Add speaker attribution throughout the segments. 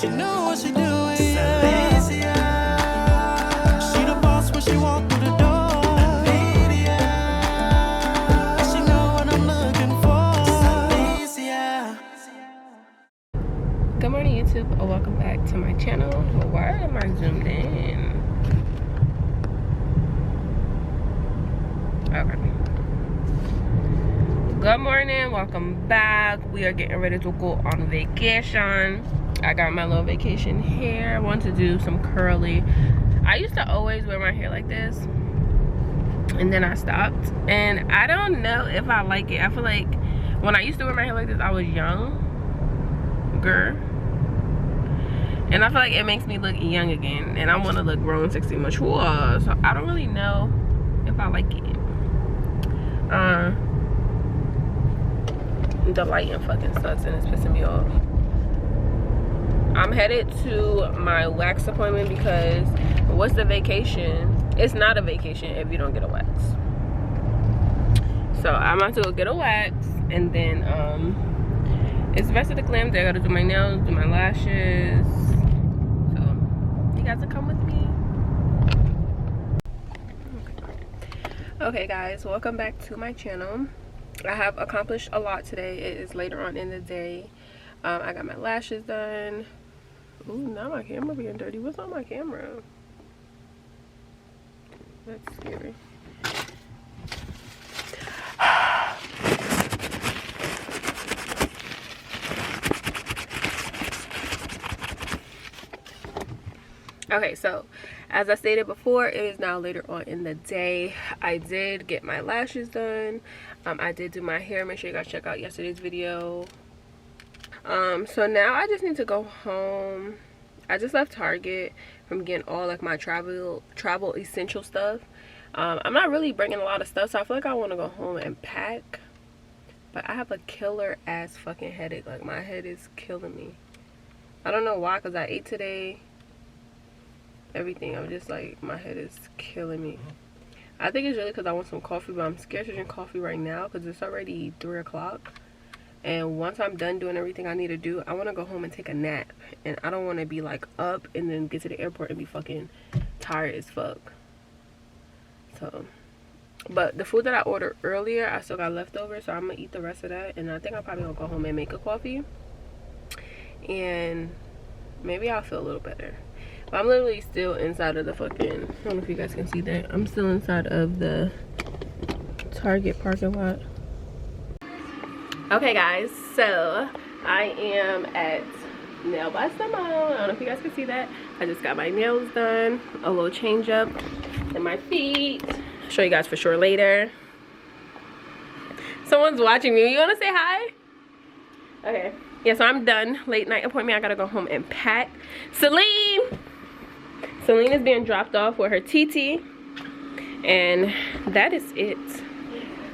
Speaker 1: She know what she doing, yeah. She the boss when she walk through the door. And she know what I'm looking for.
Speaker 2: Good morning, YouTube. Welcome back to my channel. Why am I zoomed in? Okay. Good morning, welcome back. We are getting ready to go on vacation. I got my little vacation hair. I want to do some curly. I used to always wear my hair like this, and then I stopped, and I don't know if I like it. I feel like when I used to wear my hair like this, I was younger, and I feel like it makes me look young again, and I want to look grown, 60, mature. So I don't really know if I like it. The lighting fucking sucks and it's pissing me off. I'm headed to my wax appointment because what's the vacation? It's not a vacation if you don't get a wax. So I'm about to go get a wax, and then it's the rest of the glam day. I gotta do my nails, do my lashes. So you guys will come with me. Okay guys, welcome back to my channel. I have accomplished a lot today. It is later on in the day. I got my lashes done. Ooh, now my camera being dirty. What's on my camera? That's scary. Okay, so as I stated before, it is now later on in the day. I did get my lashes done. I did do my hair. Make sure you guys check out yesterday's video. So now I just need to go home. I just left Target from getting all like my travel essential stuff. I'm not really bringing a lot of stuff, so I feel like I want to go home and pack. But I have a killer ass fucking headache. Like, my head is killing me. I don't know why, because I ate today. Everything, I'm just like, my head is killing me. I think it's really because I want some coffee, but I'm scared to drink coffee right now because it's already 3 o'clock. And once I'm done doing everything I need to do, I want to go home and take a nap. And I don't want to be like up and then get to the airport and be fucking tired as fuck. So, but the food that I ordered earlier, I still got leftovers, so I'm gonna eat the rest of that. And I think I'm probably gonna go home and make a coffee, and maybe I'll feel a little better. But I'm literally still inside of the fucking, I don't know if you guys can see that, I'm still inside of the Target parking lot. Okay guys, so I am at Nail by Simone. I don't know if you guys can see that. I just got my nails done, a little change up in my feet. I'll show you guys for sure later. Someone's watching me. You wanna say hi? Okay. Yeah, so I'm done. Late night appointment. I gotta go home and pack. Celine is being dropped off with her TT, and that is it.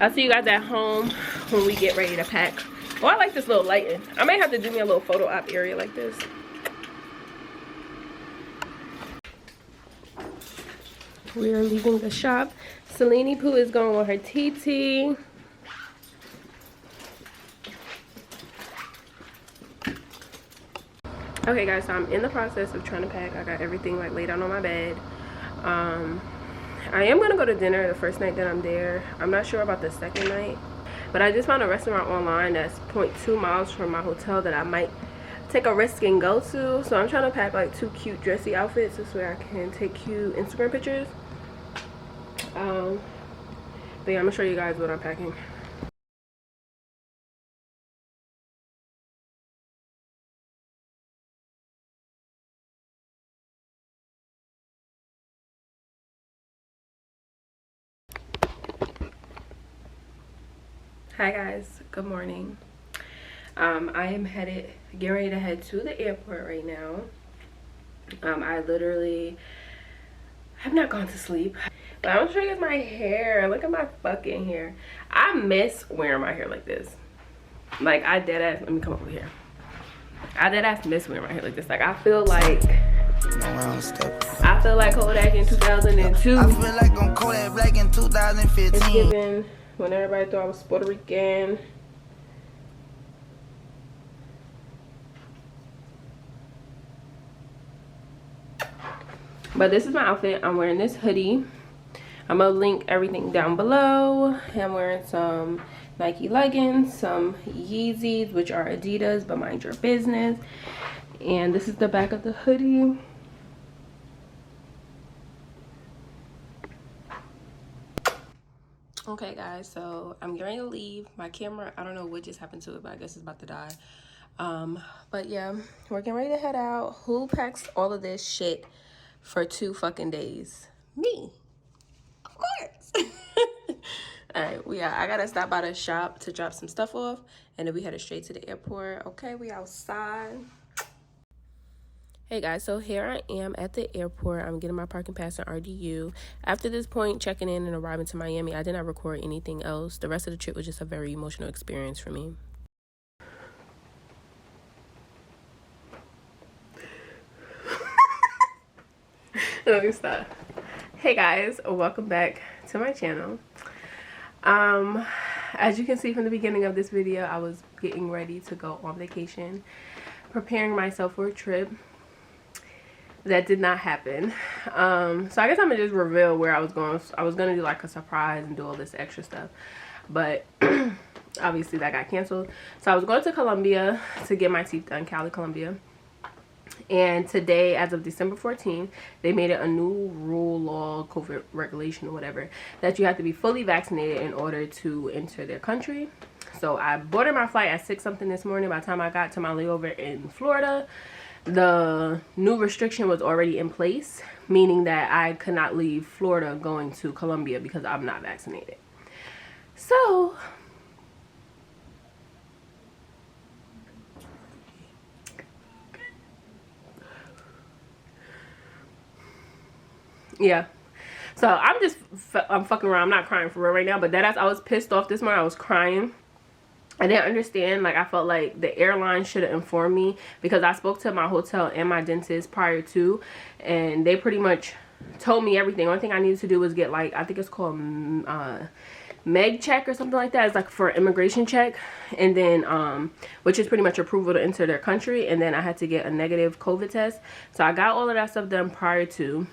Speaker 2: I'll see you guys at home when we get ready to pack. Oh, I like this little lighting. I may have to do me a little photo op area like this. We are leaving the shop. Celine Poo is going with her TT. Okay guys, so I'm in the process of trying to pack. I got everything like laid out on my bed. I am gonna go to dinner the first night that I'm there. I'm not sure about the second night, but I just found a restaurant online that's 0.2 miles from my hotel that I might take a risk and go to. So I'm trying to pack like 2 cute dressy outfits this way I can take cute Instagram pictures. But yeah, I'm gonna show you guys what I'm packing. Hi guys, good morning. I am getting ready to head to the airport right now. I literally have not gone to sleep, but I'm gonna show you guys my hair. Look at my fucking hair. I miss wearing my hair like this. Like, I dead ass, let me come over here. I dead ass miss wearing my hair like this. Like, I feel like Kodak in 2002.
Speaker 1: I feel like I'm Kodak Black in 2015.
Speaker 2: It's given when everybody thought I was Puerto Rican. But this is my outfit. I'm wearing this hoodie. I'm gonna link everything down below. I'm wearing some Nike leggings, some Yeezys, which are Adidas, but mind your business. And this is the back of the hoodie. Okay guys, so I'm getting ready to leave. My camera, I don't know what just happened to it, but I guess it's about to die. But yeah, we're getting ready to head out. Who packs all of this shit for 2 fucking days? Me, of course. All right, I gotta stop by the shop to drop some stuff off, and then we headed straight to the airport. Okay, we outside. Hey guys, so here I am at the airport. I'm getting my parking pass in RDU. After this point, checking in and arriving to Miami, I did not record anything else. The rest of the trip was just a very emotional experience for me. Let me stop. Hey guys, welcome back to my channel. As you can see from the beginning of this video, I was getting ready to go on vacation, preparing myself for a trip. That did not happen. So I guess I'm gonna just reveal where I was going. I was gonna do like a surprise and do all this extra stuff, but obviously that got canceled. So I was going to Colombia to get my teeth done, Cali, Colombia. And today, as of December 14th, they made it a new rule, law, COVID regulation or whatever, that you have to be fully vaccinated in order to enter their country. So I boarded my flight at 6 something this morning. By the time I got to my layover in Florida, the new restriction was already in place, meaning that I could not leave Florida going to Colombia because I'm not vaccinated. So yeah, so I'm fucking around. I'm not crying for real right now, but I was pissed off this morning. I was crying. I didn't understand. Like, I felt like the airline should have informed me, because I spoke to my hotel and my dentist prior to, and they pretty much told me everything. Only thing I needed to do was get, like, I think it's called Meg check or something like that. It's like for immigration check, and then which is pretty much approval to enter their country, and then I had to get a negative COVID test. So I got all of that stuff done prior to.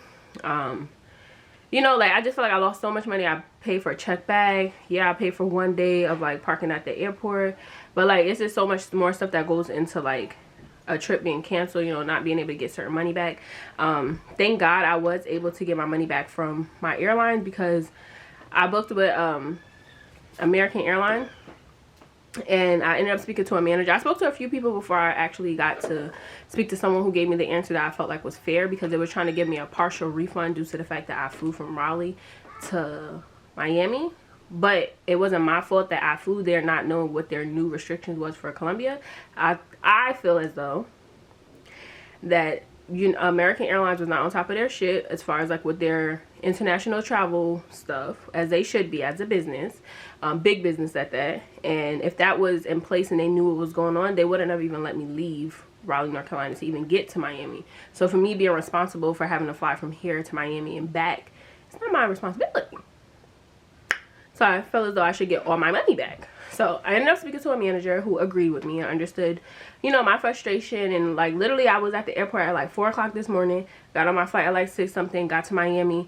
Speaker 2: You know, like, I just feel like I lost so much money. I paid for a check bag. Yeah, I paid for 1 day of, like, parking at the airport. But, like, it's just so much more stuff that goes into, like, a trip being canceled, you know, not being able to get certain money back. Thank God I was able to get my money back from my airline, because I booked with American Airlines. And I ended up speaking to a manager. I spoke to a few people before I actually got to speak to someone who gave me the answer that I felt like was fair, because they were trying to give me a partial refund due to the fact that I flew from Raleigh to Miami. But it wasn't my fault that I flew there not knowing what their new restrictions was for Colombia. I feel as though that American Airlines was not on top of their shit as far as, like, with their international travel stuff, as they should be as a business, big business at that. And if that was in place and they knew what was going on, they wouldn't have even let me leave Raleigh, North Carolina to even get to Miami. So for me being responsible for having to fly from here to Miami and back, it's not my responsibility. So I felt as though I should get all my money back. So I ended up speaking to a manager who agreed with me and understood, you know, my frustration. And, like, literally I was at the airport at like 4 o'clock this morning, got on my flight at like 6 something, got to Miami.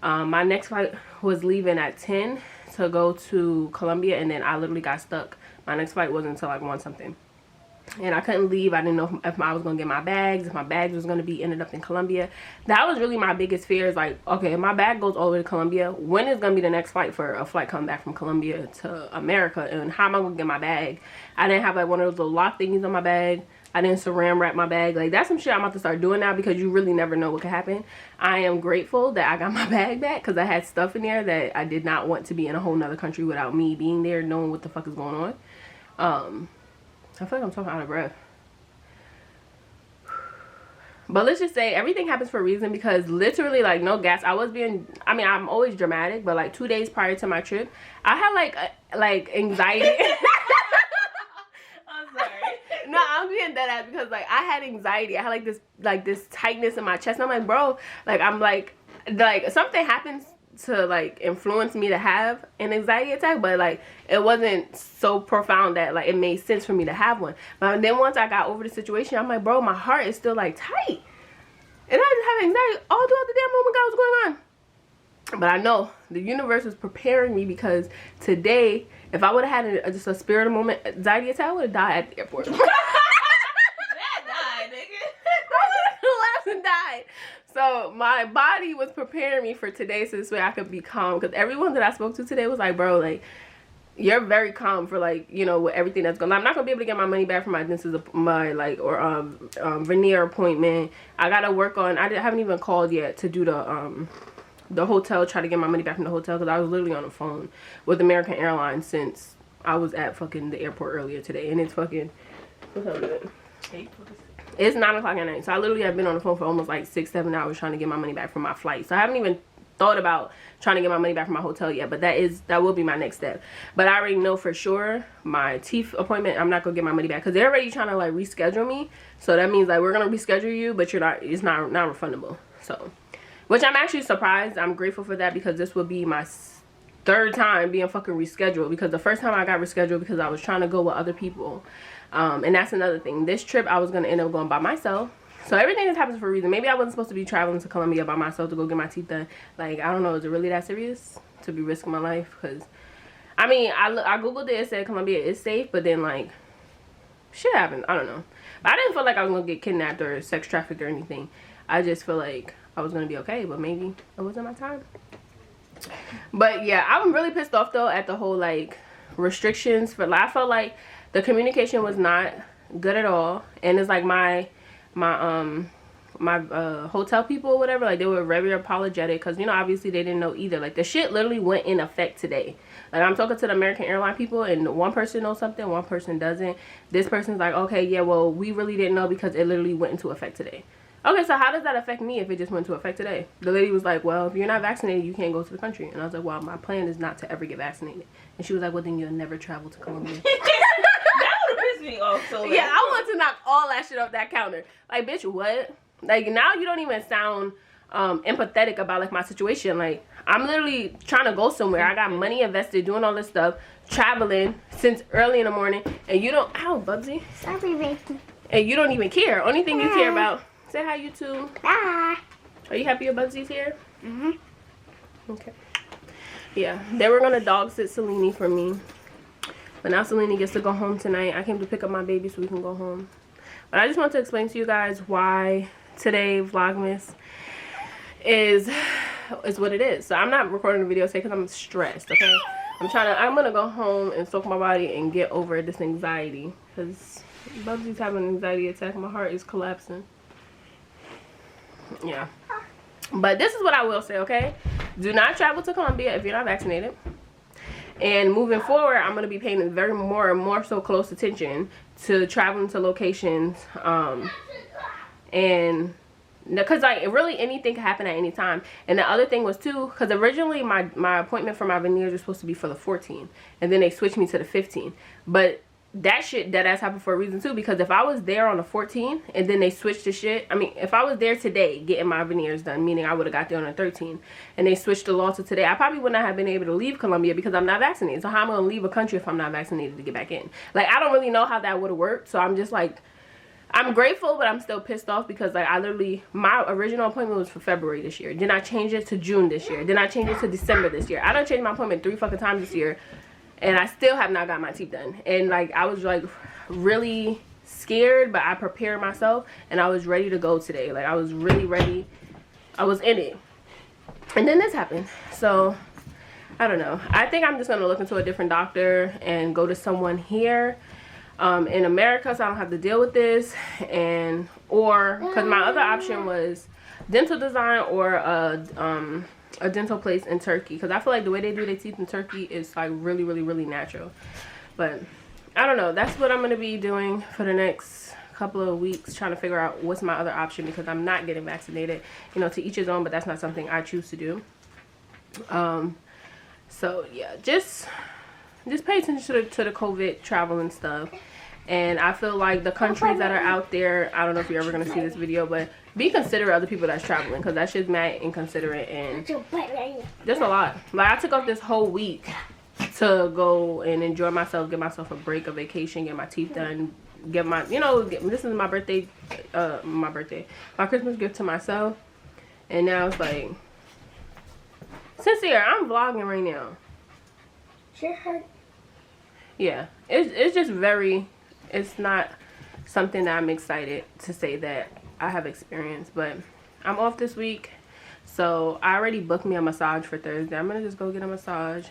Speaker 2: My next flight was leaving at 10 to go to Colombia, and then I literally got stuck. My next flight wasn't until like 1 something. And I couldn't leave. I didn't know if I was going to get my bags, if my bags was going to be ended up in Colombia. That was really my biggest fear, is like, okay, if my bag goes all the way to Colombia, when is going to be the next flight for a flight coming back from Colombia to America? And how am I going to get my bag? I didn't have like one of those little lock thingies on my bag. I didn't saran wrap my bag. Like, that's some shit I'm about to start doing now, because you really never know what could happen. I am grateful that I got my bag back, because I had stuff in there that I did not want to be in a whole nother country without me being there, knowing what the fuck is going on. I feel like I'm talking out of breath. But let's just say everything happens for a reason, because literally, like, no gas. I'm always dramatic, but like 2 days prior to my trip, I had like anxiety. I'm sorry. No, I'm being dead ass, because like I had anxiety. I had like this tightness in my chest. And I'm like, bro, like, I'm like something happens to like influence me to have an anxiety attack, but like it wasn't so profound that like it made sense for me to have one. But then once I got over the situation, I'm like, bro, my heart is still like tight. And I just have anxiety all throughout the damn moment God was going on. But I know the universe is preparing me, because today, if I would have had just a spirit of moment anxiety attack, I would have died at the airport. And died. So my body was preparing me for today, so this way I could be calm, because everyone that I spoke to today was like, bro, like, you're very calm for, like, you know, with everything that's going on. I'm not gonna be able to get my money back from my dentist, veneer appointment. I gotta work on, I haven't even called yet to do the hotel, try to get my money back from the hotel, because I was literally on the phone with American Airlines since I was at fucking the airport earlier today. And it's fucking, what time is it? It's 9 o'clock at night. So I literally have been on the phone for almost like 6-7 hours trying to get my money back from my flight. So I haven't even thought about trying to get my money back from my hotel yet, but that will be my next step. But I already know for sure my teeth appointment, I'm not gonna get my money back, because they're already trying to like reschedule me. So that means like we're gonna reschedule you, but it's not refundable. So, which I'm actually surprised. I'm grateful for that, because this will be my third time being fucking rescheduled, because the first time I got rescheduled because I was trying to go with other people. And that's another thing. This trip I was gonna end up going by myself. So everything just happens for a reason. Maybe I wasn't supposed to be traveling to Colombia by myself to go get my teeth done. Like, I don't know, is it really that serious to be risking my life? Because I mean, I googled it, it said Colombia is safe, but then like shit happened. I don't know, but I didn't feel like I was gonna get kidnapped or sex trafficked or anything. I just feel like I was gonna be okay, but maybe it wasn't my time. But yeah, I'm really pissed off though at the whole like restrictions for, I felt like the communication was not good at all. And it's like my hotel people or whatever, like they were very apologetic, because you know obviously they didn't know either. Like the shit literally went in effect today. Like I'm talking to the American airline people, and one person knows something, one person doesn't. This person's like, okay, yeah, well, we really didn't know because it literally went into effect today. Okay, so how does that affect me if it just went into effect today? The lady was like, well, if you're not vaccinated, you can't go to the country. And I was like, well, my plan is not to ever get vaccinated. And she was like, well, then you'll never travel to Colombia. Me off so yeah, I want to knock all that shit off that counter. Like, bitch, what? Like, now you don't even sound empathetic about like my situation. Like, I'm literally trying to go somewhere. I got money invested doing all this stuff, traveling since early in the morning, and you don't, ow, Bubsy, sorry, baby, and you don't even care. Only thing you care about, say hi, YouTube. Bye. Are you happy your Bubsy's here? Okay. Yeah, they were gonna dog sit Selene for me, but now Selene gets to go home tonight. I came to pick up my baby so we can go home. But I just want to explain to you guys why today Vlogmas is what it is. So I'm not recording the video today because I'm stressed, okay? I'm gonna go home and soak my body and get over this anxiety, because Bubsy's having an anxiety attack. My heart is collapsing. Yeah. But this is what I will say, okay? Do not travel to Colombia if you're not vaccinated. And moving forward, I'm going to be paying very more so close attention to traveling to locations. And because like really anything can happen at any time. And the other thing was too, because originally my appointment for my veneers was supposed to be for the 14th. And then they switched me to the 15th. But that shit deadass happened for a reason too, because if I was there on the 14th and then they switched the shit, I mean, if I was there today getting my veneers done, meaning I would have got there on the 13th, and they switched the law to today, I probably would not have been able to leave Colombia because I'm not vaccinated. So how am I gonna leave a country if I'm not vaccinated to get back in? Like, I don't really know how that would have worked. So I'm just like, I'm grateful, but I'm still pissed off because like my original appointment was for February this year. Then I changed it to June this year. Then I changed it to December this year. I done changed my appointment 3 fucking times this year. And I still have not got my teeth done. And like, I was like really scared, but I prepared myself and I was ready to go today. Like, I was really ready. I was in it. And then this happened. So I don't know. I think I'm just gonna look into a different doctor and go to someone here in America, so I don't have to deal with this. And or because my other option was dental design or a dental place in Turkey, because I feel like the way they do their teeth in Turkey is like really natural. But I don't know, that's what I'm going to be doing for the next couple of weeks, trying to figure out what's my other option, because I'm not getting vaccinated. You know, to each his own, but that's not something I choose to do. So yeah, just pay attention to the COVID travel and stuff. And I feel like the countries that are out there, I don't know if you're ever going to see this video, but be considerate of the people that's traveling, because that shit's mad inconsiderate and just a lot. Like, I took off this whole week to go and enjoy myself, get myself a break, a vacation, get my teeth done, give my, this is my birthday, my Christmas gift to myself. And now it's like, Sincere, I'm vlogging right now.
Speaker 3: Sure.
Speaker 2: Yeah, it's just very, it's not something that I'm excited to say that I have experienced, but I'm off this week, so I already booked me a massage for Thursday. I'm gonna just go get a massage,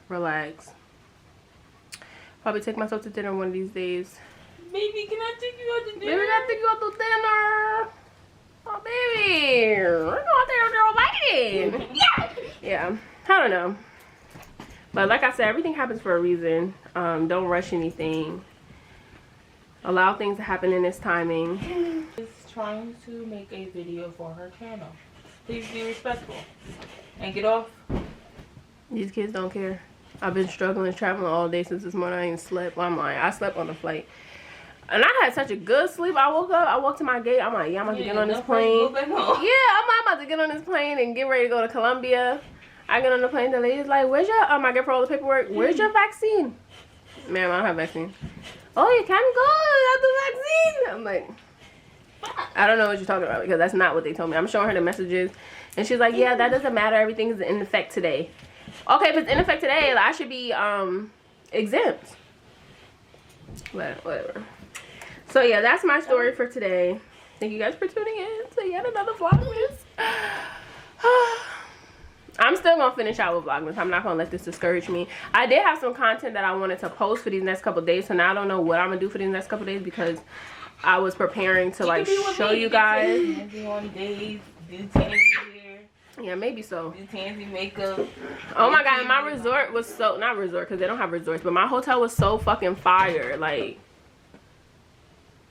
Speaker 2: relax, probably take myself to dinner one of these days.
Speaker 3: Baby, can I take you out to dinner?
Speaker 2: Baby, I take you out to dinner. Oh, baby, we're going to dinner, baby. Yeah, I don't know. But like I said, everything happens for a reason. Don't rush anything. Allow things to happen in its timing.
Speaker 3: Is trying to make a video for her channel. Please be respectful and get off.
Speaker 2: These kids don't care. I've been struggling traveling all day since this morning. I ain't slept. Well, I'm lying. I slept on the flight. And I had such a good sleep. I woke up. I walked to my gate. I'm like, yeah, I'm about to get on this plane. Yeah, I'm about to get on this plane and get ready to go to Colombia. I get on the plane. The lady's like, where's your, I get for all the paperwork. Where's your vaccine? Ma'am, I don't have vaccine. Oh, you can go. You have the vaccine. I'm like, I don't know what you're talking about because that's not what they told me. I'm showing her the messages. And she's like, yeah, that doesn't matter. Everything is in effect today. Okay, if it's in effect today, I should be exempt. But whatever. So yeah, that's my story for today. Thank you guys for tuning in to yet another Vlogmas. I'm still gonna finish out with Vlogmas. I'm not gonna let this discourage me. I did have some content that I wanted to post for these next couple days, so now I don't know what I'm gonna do for these next couple days because I was preparing to like show you guys. Yeah, maybe so.
Speaker 3: Tansy makeup.
Speaker 2: Oh my god, my resort was so, not resort because they don't have resorts, but my hotel was so fucking fire. Like,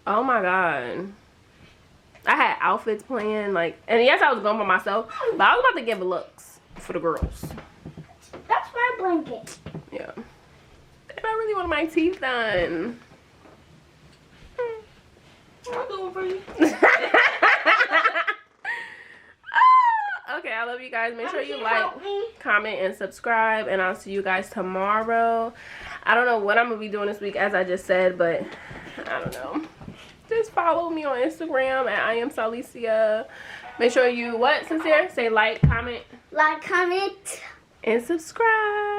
Speaker 2: oh my god. I had outfits planned, like, and yes, I was going for myself, but I was about to give looks for the girls.
Speaker 3: That's my blanket.
Speaker 2: Yeah. And I really want my teeth done.
Speaker 3: I'll do it for you.
Speaker 2: Okay, I love you guys. Make sure you like, comment, and subscribe, and I'll see you guys tomorrow. I don't know what I'm gonna be doing this week, as I just said, but I don't know. Just follow me on Instagram at I am Stylist. Make sure you, what, Sincere? Say like, comment,
Speaker 3: Like, comment,
Speaker 2: and subscribe.